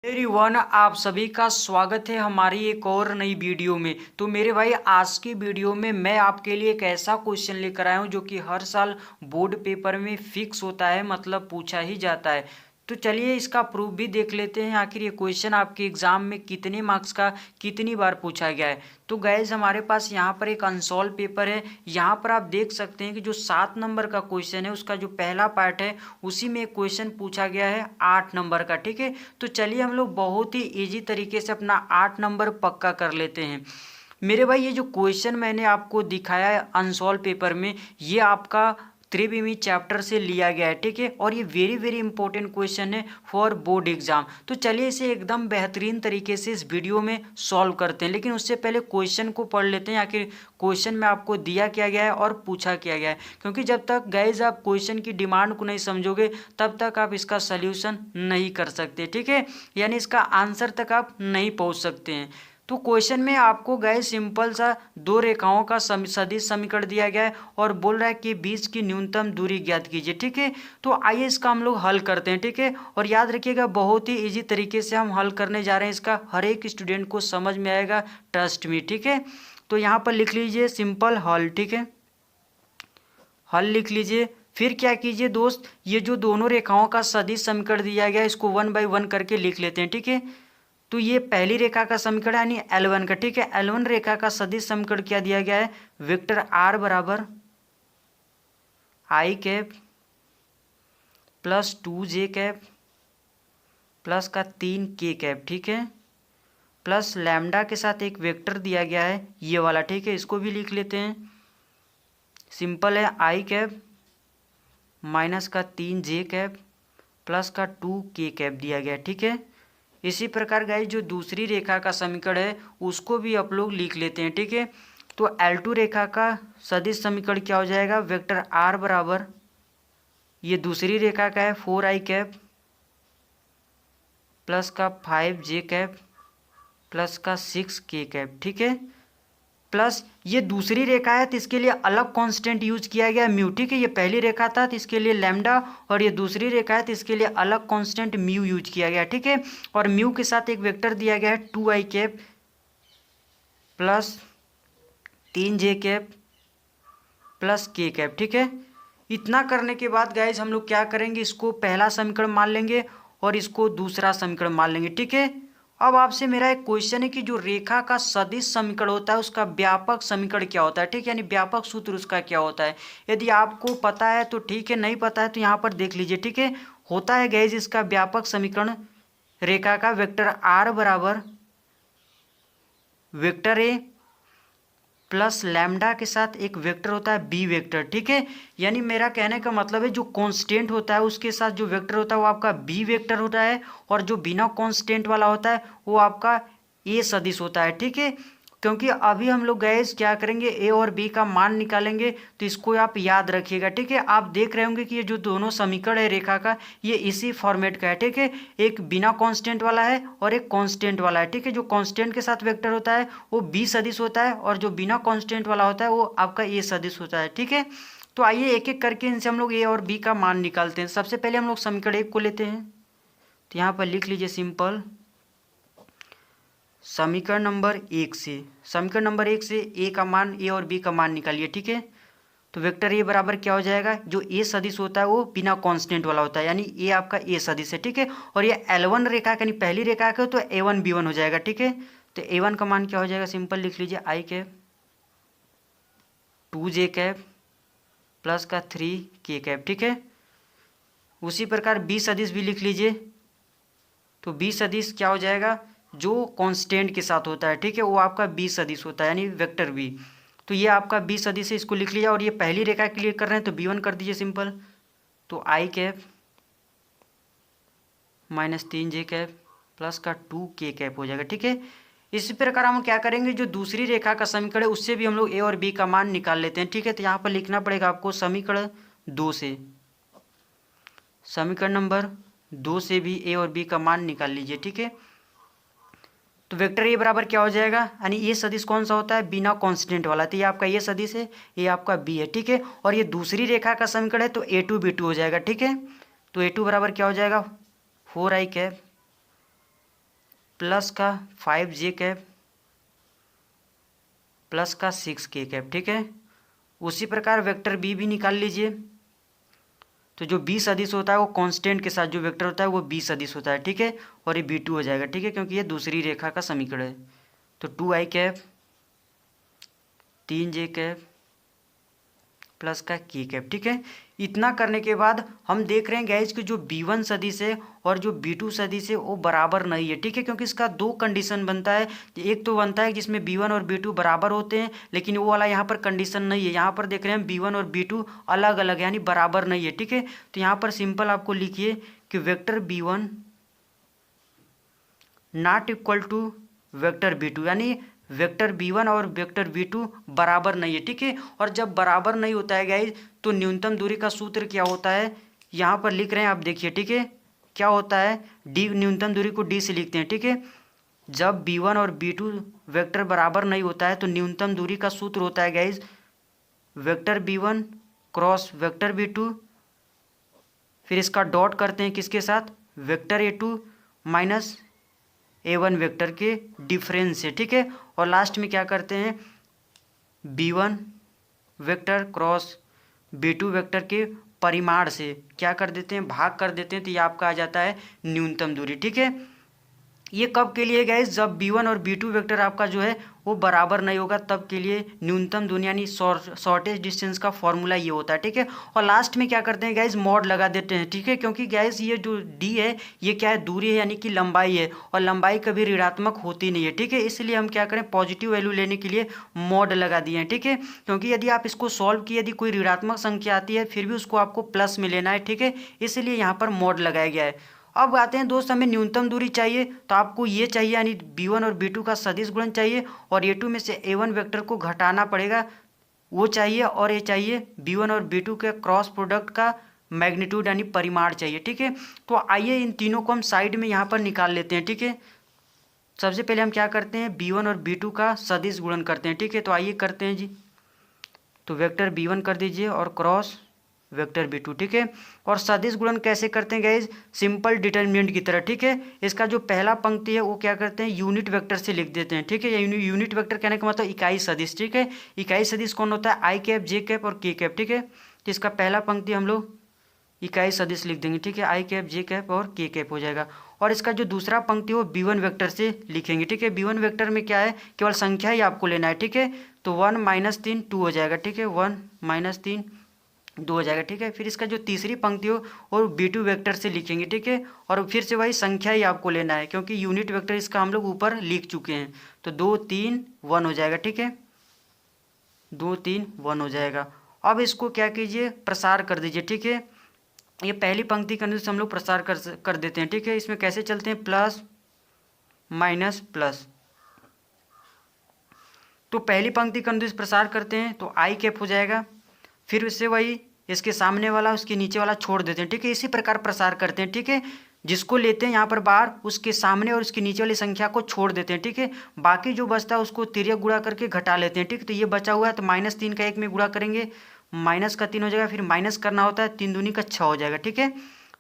Everyone, आप सभी का स्वागत है हमारी एक और नई वीडियो में। तो मेरे भाई, आज की वीडियो में मैं आपके लिए एक ऐसा क्वेश्चन लेकर आया हूं जो कि हर साल बोर्ड पेपर में फिक्स होता है, मतलब पूछा ही जाता है। तो चलिए इसका प्रूफ भी देख लेते हैं, आखिर ये क्वेश्चन आपके एग्जाम में कितने मार्क्स का कितनी बार पूछा गया है। तो गाइज, हमारे पास यहाँ पर एक अनसॉल्व पेपर है। यहाँ पर आप देख सकते हैं कि जो 7 नंबर का क्वेश्चन है उसका जो पहला पार्ट है उसी में एक क्वेश्चन पूछा गया है 8 नंबर का। ठीक है, तो चलिए हम लोग बहुत ही इजी तरीके से अपना 8 नंबर पक्का कर लेते हैं। मेरे भाई, ये जो क्वेश्चन मैंने आपको दिखाया है अनसॉल्व पेपर में, ये आपका त्रिविमी चैप्टर से लिया गया है। ठीक है, और ये वेरी वेरी इंपॉर्टेंट क्वेश्चन है फॉर बोर्ड एग्जाम। तो चलिए इसे एकदम बेहतरीन तरीके से इस वीडियो में सॉल्व करते हैं, लेकिन उससे पहले क्वेश्चन को पढ़ लेते हैं आखिर क्वेश्चन में आपको दिया क्या गया है और पूछा क्या गया है। क्योंकि जब तक गाइज आप क्वेश्चन की डिमांड को नहीं समझोगे तब तक आप इसका सल्यूशन नहीं कर सकते। ठीक है, यानी इसका आंसर तक आप नहीं पहुंच सकते हैं। तो क्वेश्चन में आपको गए सिंपल सा दो रेखाओं का सदिश समीकरण दिया गया है और बोल रहा है कि बीच की न्यूनतम दूरी ज्ञात कीजिए। ठीक है, तो आइए इसका हम लोग हल करते हैं। ठीक है, और याद रखिएगा बहुत ही इजी तरीके से हम हल करने जा रहे हैं, इसका हर एक स्टूडेंट को समझ में आएगा, ट्रस्ट मी। ठीक है, तो यहाँ पर लिख लीजिए सिंपल हल। ठीक है, हल लिख लीजिए। फिर क्या कीजिए दोस्त, ये जो दोनों रेखाओं का सदिश समीकरण दिया गया है इसको 1 बाय 1 करके लिख लेते हैं। ठीक है, तो ये पहली रेखा का समीकरण यानी L1 का। ठीक है, L1 रेखा का सदिश समीकरण क्या दिया गया है, वेक्टर R बराबर i cap plus 2J cap plus का 3K कैप। ठीक है, प्लस लैम्डा के साथ एक वेक्टर दिया गया है ये वाला। ठीक है, इसको भी लिख लेते हैं। सिंपल है, आई कैप माइनस का 3J कैप प्लस का 2K कैप दिया गया है। ठीक है, इसी प्रकार गाइस जो दूसरी रेखा का समीकरण है उसको भी आप लोग लिख लेते हैं। ठीक है, तो L2 रेखा का सदिश समीकरण क्या हो जाएगा, वेक्टर R बराबर ये दूसरी रेखा का है 4i कैप प्लस का 5J कैप प्लस का 6K कैप। ठीक है, प्लस ये दूसरी रेखा है तो इसके लिए अलग कांस्टेंट यूज किया गया म्यू। ठीक है, ये पहली रेखा था तो इसके लिए लैम्डा, और ये दूसरी रेखा है तो इसके लिए अलग कांस्टेंट म्यू यूज किया गया। ठीक है, और म्यू के साथ एक वेक्टर दिया गया है 2i cap plus 3J cap plus K cap. ठीक है, इतना करने के बाद गाइज हम लोग क्या करेंगे, इसको पहला समीकरण मान लेंगे और इसको दूसरा समीकरण मान लेंगे। ठीक है, अब आपसे मेरा एक क्वेश्चन है कि जो रेखा का सदिश समीकरण होता है उसका व्यापक समीकरण क्या होता है। ठीक है, यानी व्यापक सूत्र उसका क्या होता है। यदि आपको पता है तो ठीक है, नहीं पता है तो यहाँ पर देख लीजिए। ठीक है, होता है गाइज इसका व्यापक समीकरण रेखा का वेक्टर R बराबर वेक्टर ए प्लस लैम्डा के साथ एक वेक्टर होता है बी वेक्टर। ठीक है, यानी मेरा कहने का मतलब है जो कांस्टेंट होता है उसके साथ जो वेक्टर होता है वो आपका बी वेक्टर होता है, और जो बिना कांस्टेंट वाला होता है वो आपका ए सदिश होता है। ठीक है, क्योंकि अभी हम लोग गए क्या करेंगे, ए और बी का मान निकालेंगे, तो इसको आप याद रखिएगा। ठीक है, आप देख रहे होंगे कि ये जो दोनों समीकरण है रेखा का ये इसी फॉर्मेट का है। ठीक है, एक बिना कांस्टेंट वाला है और एक कांस्टेंट वाला है। ठीक है, जो कांस्टेंट के साथ वेक्टर होता है वो बी सदिश होता है, और जो बिना कांस्टेंट वाला होता है वो आपका ए सदिश होता है। ठीक है, तो आइए एक एक करके इनसे हम लोग ए और बी का मान निकालते हैं। सबसे पहले हम लोग समीकरण 1 को लेते हैं, तो यहाँ पर लिख लीजिए सिंपल समीकरण नंबर 1 से, समीकरण नंबर 1 से ए का मान, ए और बी का मान निकालिए। ठीक है, तो वेक्टर ए बराबर क्या हो जाएगा, जो ए सदिश होता है वो बिना कांस्टेंट वाला होता है, यानी ए आपका ए सदिश है। ठीक है, और ये L1 रेखा यानी पहली रेखा का तो A1 B1 हो जाएगा। ठीक है, तो A1 का मान क्या हो जाएगा, सिंपल लिख लीजिए आई कैप 2J कैप प्लस का 3K कैप। ठीक है, उसी प्रकार बी सदिश भी लिख लीजिए, तो बी सदिश क्या हो जाएगा, जो कांस्टेंट के साथ होता है। ठीक है, वो आपका बी सदिश होता है, यानी वेक्टर बी। तो ये आपका बी सदिश है, इसको लिख लीजिए, और ये पहली रेखा के लिए कर रहे हैं तो B1 कर दीजिए सिंपल, तो i cap minus 3J cap plus का 2K कैप हो जाएगा। ठीक है, इसी प्रकार हम क्या करेंगे, जो दूसरी रेखा का समीकरण है उससे भी हम लोग ए और बी का मान निकाल लेते हैं। ठीक है, तो यहाँ पर लिखना पड़ेगा आपको समीकरण 2 से, समीकरण नंबर 2 से भी ए और बी का मान निकाल लीजिए। ठीक है, तो वेक्टर ए बराबर क्या हो जाएगा, यानी ये सदिश कौन सा होता है, बिना कांस्टेंट वाला, तो ये आपका ये सदिश है, ये आपका बी है। ठीक है, और ये दूसरी रेखा का समीकरण है तो A2 B2 हो जाएगा। ठीक है, तो A2 बराबर क्या हो जाएगा 4i कैप प्लस का 5j कैप प्लस का 6k कैप, ठीक है। उसी प्रकार वेक्टर बी भी निकाल लीजिए। तो जो बी सदिश होता है वो कांस्टेंट के साथ जो वेक्टर होता है वो बी सदिश होता है, ठीक है। और ये b2 हो जाएगा, ठीक है, क्योंकि ये दूसरी रेखा का समीकरण है। तो 2i cap 3j cap plus का k कैप, ठीक है। इतना करने के बाद हम देख रहे हैं गैस कि जो b1 सदिश है और जो b2 सदिश है वो बराबर नहीं है, ठीक है, क्योंकि इसका दो कंडीशन बनता है। एक तो बनता है जिसमें b1 और b2 बराबर होते हैं, लेकिन वो वाला यहाँ पर कंडीशन नहीं है। यहाँ पर देख रहे हैं b1 और b2 अलग अलग यानी बराबर नहीं है, ठीक है। तो यहाँ पर सिंपल आपको लिखिए कि vector b1 not equal to vector b2, यानी वेक्टर b1 और वेक्टर b2 बराबर नहीं है, ठीक है। और जब बराबर नहीं होता है गाइज तो न्यूनतम दूरी का सूत्र क्या होता है, यहाँ पर लिख रहे हैं आप देखिए, ठीक है। क्या होता है, डी, न्यूनतम दूरी को डी से लिखते हैं, ठीक है। जब b1 और b2 वेक्टर बराबर नहीं होता है तो न्यूनतम दूरी का सूत्र होता है guys vector b1 cross vector b2, फिर इसका डॉट करते हैं किसके साथ, vector a2 minus a1 vector के डिफरेंस से, ठीक है। और लास्ट में क्या करते हैं, b1 vector cross b2 vector के परिमाण से क्या कर देते हैं, भाग कर देते हैं। तो ये आपका आ जाता है न्यूनतम दूरी, ठीक है। ये कब के लिए गाइस, जब b1 और b2 वेक्टर आपका जो है वो बराबर नहीं होगा, तब के लिए न्यूनतम दूरी यानी शॉर्टेज डिस्टेंस का फॉर्मूला ये होता है, ठीक है। और लास्ट में क्या करते हैं गाइस, मॉड लगा देते हैं, ठीक है, क्योंकि गाइस ये जो d है ये क्या है, दूरी है यानी कि लंबाई है, और लंबाई कभी ऋणात्मक होती नहीं है, ठीक है। इसलिए हम क्या करें, पॉजिटिव वैल्यू लेने के लिए मॉड लगा दिए हैं, ठीक है। क्योंकि यदि आप इसको सॉल्व किए, यदि कोई ऋणात्मक संख्या आती है फिर भी उसको आपको प्लस में लेना है, ठीक है, इसलिए यहाँ पर मॉड लगाया गया है। अब आते हैं दोस्त, हमें न्यूनतम दूरी चाहिए तो आपको ये चाहिए यानी b1 और b2 का सदिश गुणन चाहिए, और a2 में से a1 वेक्टर को घटाना पड़ेगा वो चाहिए, और ये चाहिए b1 और b2 के क्रॉस प्रोडक्ट का मैग्नीट्यूड यानी परिमाण चाहिए, ठीक है। तो आइए इन तीनों को हम साइड में यहाँ पर निकाल लेते हैं, ठीक है। सबसे पहले हम क्या करते हैं, b1 और b2 का सदिश गुणन करते हैं, ठीक है। तो आइए करते हैं जी। तो वेक्टर b1 कर दीजिए और क्रॉस वेक्टर b2, ठीक है। और सदिश गुणन कैसे करते हैं गाइज, सिंपल डिटर्मिनेंट की तरह, ठीक है। इसका जो पहला पंक्ति है वो क्या करते हैं, यूनिट वेक्टर से लिख देते हैं, ठीक है। यूनिट वेक्टर कहने का मतलब इकाई सदिश, ठीक है। इकाई सदिश कौन होता है, आई कैप जे कैप और के कैप, ठीक है। तो इसका पहला पंक्ति हम लोग इकाई सदिश लिख देंगे, ठीक है, आई कैप जे कैप और के कैप हो जाएगा। और इसका जो दूसरा पंक्ति हो b1 वेक्टर से लिखेंगे, ठीक है। b1 वेक्टर में क्या है, केवल संख्या ही आपको लेना है, ठीक है। तो 1 - 3 2 हो जाएगा, ठीक है, 1 - 3 2 हो जाएगा, ठीक है। फिर इसका जो तीसरी पंक्ति हो और b2 वेक्टर से लिखेंगे, ठीक है। और फिर से वही संख्या ही आपको लेना है क्योंकि यूनिट वेक्टर इसका हम लोग ऊपर लिख चुके हैं। तो 2 3 1 हो जाएगा, ठीक है, 2 3 1 हो जाएगा। अब इसको क्या कीजिए, प्रसार कर दीजिए, ठीक है। ये पहली पंक्ति के अंदर से हम लोग प्रसार कर देते हैं, ठीक है। इसमें कैसे चलते हैं, प्लस माइनस प्लस। तो पहली पंक्ति के अंदर से प्रसार करते हैं तो आई कैप हो जाएगा, फिर उससे वही इसके सामने वाला उसके नीचे वाला छोड़ देते हैं, ठीक है। इसी प्रकार प्रसार करते हैं, ठीक है। जिसको लेते हैं यहाँ पर बाहर उसके सामने और उसके नीचे वाली संख्या को छोड़ देते हैं, ठीक है। बाकी जो बचता है उसको तिर्यक गुणा करके घटा लेते हैं, ठीक है। तो ये बचा हुआ है तो -3 का 1 में गुणा करेंगे, माइनस का 3 हो जाएगा, फिर माइनस करना होता है 3 दूनी का 6 हो जाएगा, ठीक है।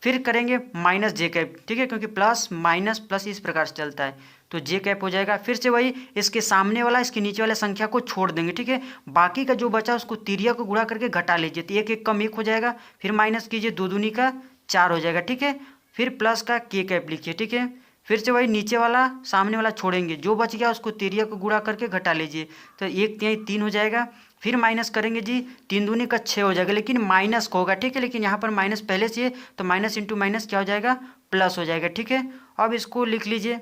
फिर करेंगे माइनस जे कैप, ठीक है, क्योंकि प्लस माइनस प्लस इस प्रकार से चलता है, तो जे कैप हो जाएगा। फिर से वही इसके सामने वाला इसके नीचे वाला संख्या को छोड़ देंगे, ठीक है। बाकी का जो बचा उसको तिर्यक को गुणा करके घटा लीजिए, तो 1 1 कम 1 हो जाएगा, फिर माइनस कीजिए 2 दूनी का 4 हो जाएगा, ठीक है। फिर प्लस का के कैप लिखिए, ठीक है। फिर से वही नीचे वाला सामने वाला छोड़ेंगे, जो बच गया उसको तिर्यक को गुणा करके घटा लीजिए, तो 1 3 3 हो जाएगा। फिर माइनस करेंगे जी, 3 दूनी का 6 हो जाएगा, लेकिन माइनस का होगा, ठीक है। लेकिन यहाँ पर माइनस पहले से है तो माइनस इंटू माइनस क्या हो जाएगा, प्लस हो जाएगा, ठीक है। अब इसको लिख लीजिए,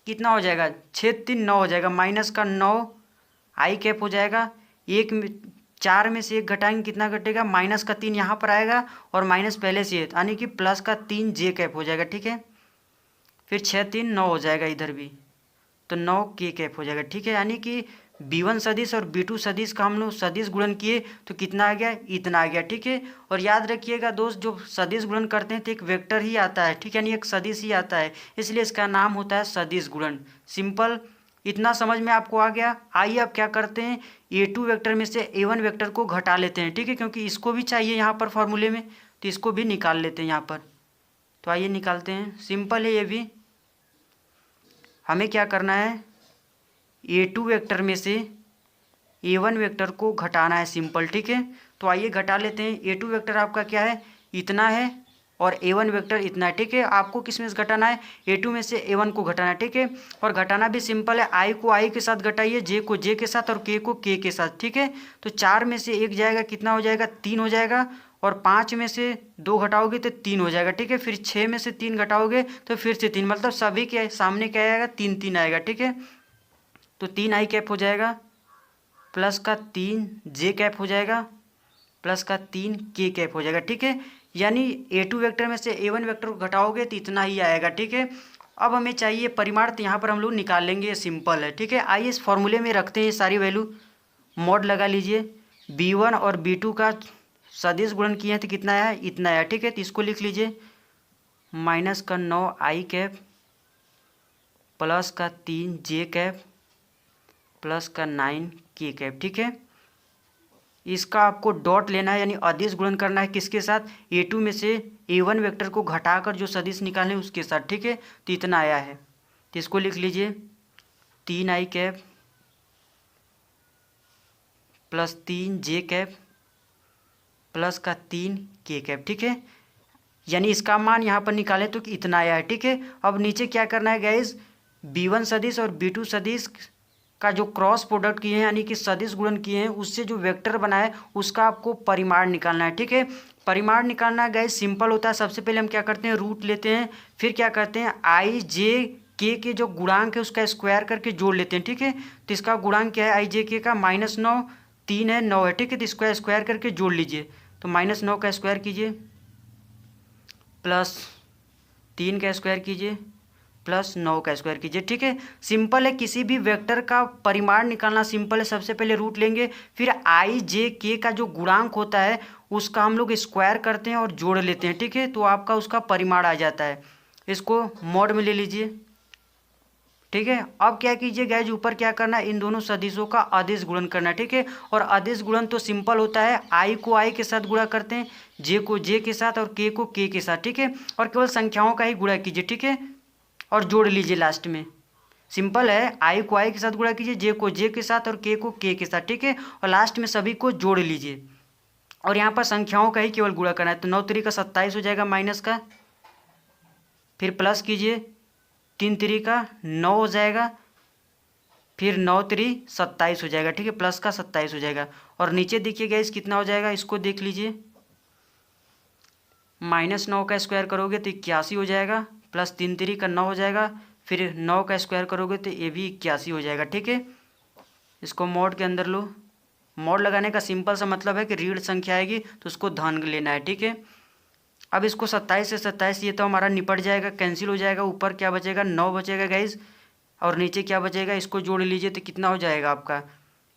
कितना हो जाएगा, 6 3 9 हो जाएगा, माइनस का 9 आई कैप हो जाएगा। 4 में से 1 घटाएंगे कितना घटेगा, माइनस का 3 यहाँ पर आएगा और माइनस पहले से है यानी कि प्लस का 3 जे कैप हो जाएगा, ठीक है। फिर 6 3 9 हो जाएगा इधर भी, तो 9 के कैप हो जाएगा, ठीक है। यानी कि b1 सदिश और b2 सदिश का हम लोग सदिश गुणन किए तो कितना आ गया, इतना आ गया, ठीक है। और याद रखिएगा दोस्त, जो सदिश गुणन करते हैं तो एक वेक्टर ही आता है, ठीक है, यानी एक सदिश ही आता है, इसलिए इसका नाम होता है सदिश गुणन। सिंपल, इतना समझ में आपको आ गया। आइए अब क्या करते हैं, a2 वेक्टर में से a1 वेक्टर को घटा लेते हैं, ठीक है, क्योंकि इसको भी चाहिए यहाँ पर फॉर्मूले में, तो इसको भी निकाल लेते हैं यहाँ पर। तो आइए निकालते हैं, सिंपल है ये भी। हमें क्या करना है, A2 वेक्टर में से A1 वेक्टर को घटाना है, सिंपल। ठीक है, तो आइए घटा लेते हैं। A2 वेक्टर आपका क्या है, इतना है, और A1 वेक्टर इतना है। ठीक है, आपको किस में से घटाना है, A2 में से A1 को घटाना है। ठीक है, और घटाना भी सिंपल है, I को I के साथ घटाइए, J को J के साथ और K को K के साथ। ठीक है, तो 4 में से 1 जाएगा, कितना हो जाएगा, 3 हो जाएगा, और 5 में से 2 घटाओगे तो 3 हो जाएगा। ठीक है, फिर 6 में से 3 घटाओगे तो फिर से 3, मतलब सभी के सामने क्या आएगा, 3 3 आएगा। ठीक है, तो 3 I कैप हो जाएगा, प्लस का 3 J कैप हो जाएगा, प्लस का 3 K कैप हो जाएगा। ठीक है, यानी A2 वेक्टर में से A1 वेक्टर को घटाओगे तो इतना ही आएगा। ठीक है, अब हमें चाहिए परिमाण, तो यहाँ पर हम लोग निकाल लेंगे, सिंपल है। ठीक है, आइए इस फॉर्मूले में रखते हैं ये सारी वैल्यू, मॉड लगा लीजिए। B1 और B2 का सदिश गुणन किए हैं तो कितना आया, इतना आया। ठीक है, तो इसको लिख लीजिए, माइनस का 9 I कैप, प्लस का 3 J कैप, प्लस का 9 K कैप। ठीक है, इसका आपको डॉट लेना है, यानी अदिश गुणन करना है, किसके साथ, A2 में से A1 वेक्टर को घटाकर जो सदिश निकालने उसके साथ। ठीक है, तो इतना आया है, तो इसको लिख लीजिए, 3 I cap plus 3 J cap plus का 3 K कैप। ठीक है, यानी इसका मान यहाँ पर निकालें तो इतना आया है। ठीक है, अब नीचे क्या करना है गाइज, B1 सदिश और B2 सदिश का जो क्रॉस प्रोडक्ट किए हैं, यानी कि सदिश गुणन किए हैं, उससे जो वेक्टर बना है उसका आपको परिमाण निकालना है। ठीक है, परिमाण निकालना है गाइस, सिंपल होता है। सबसे पहले हम क्या करते हैं, रूट लेते हैं, फिर क्या करते हैं, I J K के जो गुणांक है उसका स्क्वायर करके जोड़ लेते हैं। ठीक है, तो इसका गुणांक क्या है, I J K का -9, 3 है, 9 है। ठीक है, तो इसका स्क्वायर करके जोड़ लीजिए, तो -9 का स्क्वायर कीजिए, प्लस 3 का स्क्वायर कीजिए, प्लस 9 का स्क्वायर कीजिए। ठीक है, सिंपल है, किसी भी वेक्टर का परिमाण निकालना सिंपल है। सबसे पहले रूट लेंगे, फिर I J K का जो गुणांक होता है उसका हम लोग स्क्वायर करते हैं और जोड़ लेते हैं। ठीक है, तो आपका उसका परिमाण आ जाता है। इसको मॉड में ले लीजिए। ठीक है, अब क्या कीजिए गाइज, ऊपर क्या करना है, इन दोनों सदिशों का अदिश गुणन करना है। ठीक है, और अदिश गुणन तो सिंपल होता है, I को I के साथ गुणा करते हैं, J को J के साथ और K को K के साथ। ठीक है, और केवल संख्याओं का ही गुणा कीजिए। ठीक है, और जोड़ लीजिए लास्ट में, सिंपल है, I को I के साथ गुणा कीजिए, J को J के साथ और K को K के साथ। ठीक है, और लास्ट में सभी को जोड़ लीजिए, और यहाँ पर संख्याओं का ही केवल गुणा करना है। तो 9 3 का 27 हो जाएगा माइनस का, फिर प्लस कीजिए, 3 3 का 9 हो जाएगा, फिर 9 3 27 हो जाएगा। ठीक है, प्लस का 27 हो जाएगा, और नीचे देखिएगा इस कितना हो जाएगा, इसको देख लीजिए, -9 का स्क्वायर करोगे तो 81 हो जाएगा, प्लस 3 3 का 9 हो जाएगा, फिर 9 का स्क्वायर करोगे तो ये भी 81 हो जाएगा। ठीक है, इसको मॉड के अंदर लो। मॉड लगाने का सिंपल सा मतलब है कि ऋण संख्या आएगी तो उसको धन लेना है। ठीक है, अब इसको 27 से 27 ये तो हमारा निपट जाएगा, कैंसिल हो जाएगा, ऊपर क्या बचेगा, 9 बचेगा गाइज, और नीचे क्या बचेगा, इसको जोड़ लीजिए तो कितना हो जाएगा आपका,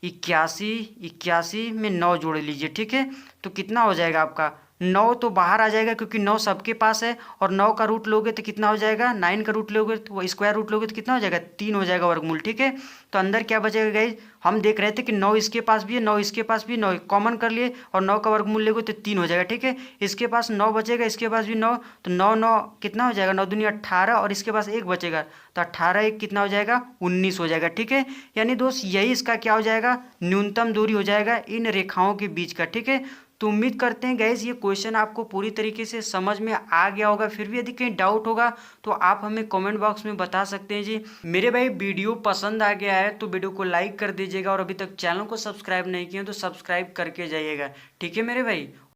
81, 81 में 9 जोड़ लीजिए। ठीक है, तो कितना हो जाएगा आपका, 9 तो बाहर आ जाएगा क्योंकि 9 सबके पास है, और 9 का रूट लोगे तो कितना हो जाएगा, 9 का रूट लोगे तो स्क्वायर रूट लोगे तो कितना हो जाएगा, 3 हो जाएगा वर्गमूल। ठीक है, तो अंदर क्या बचेगा गाइज, हम देख रहे थे कि 9 इसके पास भी है, 9 इसके पास भी, 9 कॉमन कर लिए और 9 का वर्गमूल लेगे तो 3 हो जाएगा। ठीक है, इसके पास 9 बचेगा, इसके पास भी 9, तो 9 9 कितना हो जाएगा, 9 दूनी 18, और इसके पास 1 बचेगा तो 18 1 कितना हो जाएगा, 19 हो जाएगा। ठीक है, यानी दोस्त यही इसका क्या हो जाएगा, न्यूनतम दूरी हो जाएगा इन रेखाओं के बीच का। ठीक है, तो उम्मीद करते हैं गैस ये क्वेश्चन आपको पूरी तरीके से समझ में आ गया होगा। फिर भी यदि कहीं डाउट होगा तो आप हमें कमेंट बॉक्स में बता सकते हैं जी। मेरे भाई वीडियो पसंद आ गया है तो वीडियो को लाइक कर दीजिएगा, और अभी तक चैनल को सब्सक्राइब नहीं किया तो सब्सक्राइब करके जाइएगा। ठीक है मेरे भाई।